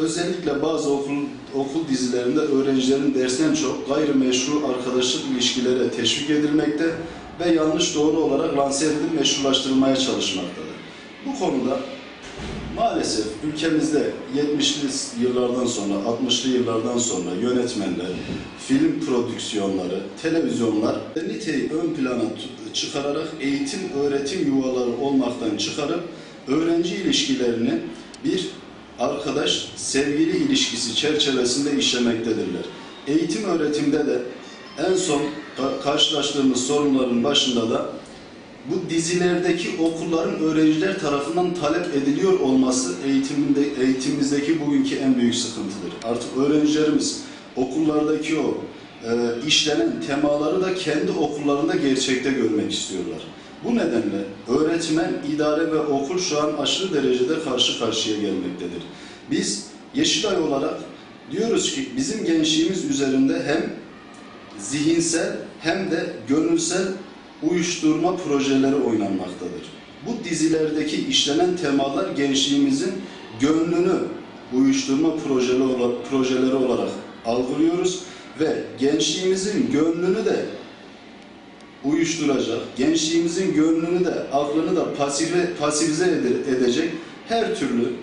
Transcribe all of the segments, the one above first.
özellikle bazı okul dizilerinde öğrencilerin dersten çok gayrimeşru arkadaşlık ilişkilere teşvik edilmekte ve yanlış doğru olarak lanse edilip meşrulaştırılmaya çalışmaktadır. Bu konuda maalesef ülkemizde 70'li yıllardan sonra, 60'lı yıllardan sonra yönetmenler, film prodüksiyonları, televizyonlar niteyi ön plana çıkararak eğitim, öğretim yuvaları olmaktan çıkarıp öğrenci ilişkilerini bir arkadaş, sevgili ilişkisi çerçevesinde işlemektedirler. Eğitim öğretimde de en son karşılaştığımız sorunların başında da bu dizilerdeki okulların öğrenciler tarafından talep ediliyor olması eğitimimizdeki bugünkü en büyük sıkıntıdır. Artık öğrencilerimiz okullardaki o işlenen temaları da kendi okullarında gerçekte görmek istiyorlar. Bu nedenle öğretmen, idare ve okul şu an aşırı derecede karşı karşıya gelmektedir. Biz Yeşilay olarak diyoruz ki bizim gençliğimiz üzerinde hem zihinsel hem de gönülsel uyuşturma projeleri oynanmaktadır. Bu dizilerdeki işlenen temalar gençliğimizin gönlünü uyuşturma projeleri olarak algılıyoruz ve gençliğimizin gönlünü de uyuşturacak, gençliğimizin gönlünü de, aklını da pasifize edecek her türlü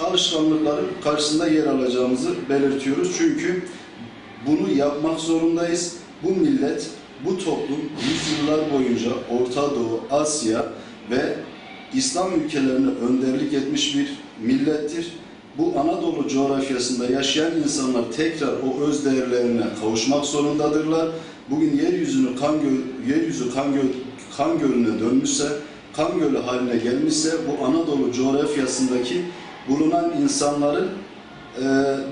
alışkanlıkların karşısında yer alacağımızı belirtiyoruz. Çünkü bunu yapmak zorundayız. Bu millet, bu toplum yüzyıllar boyunca Orta Doğu, Asya ve İslam ülkelerine önderlik etmiş bir millettir. Bu Anadolu coğrafyasında yaşayan insanlar tekrar o öz değerlerine kavuşmak zorundadırlar. Bugün yeryüzü kan gölüne dönmüşse, kan gölü haline gelmişse bu Anadolu coğrafyasındaki bulunan insanların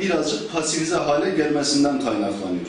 birazcık pasifize hale gelmesinden kaynaklanıyor.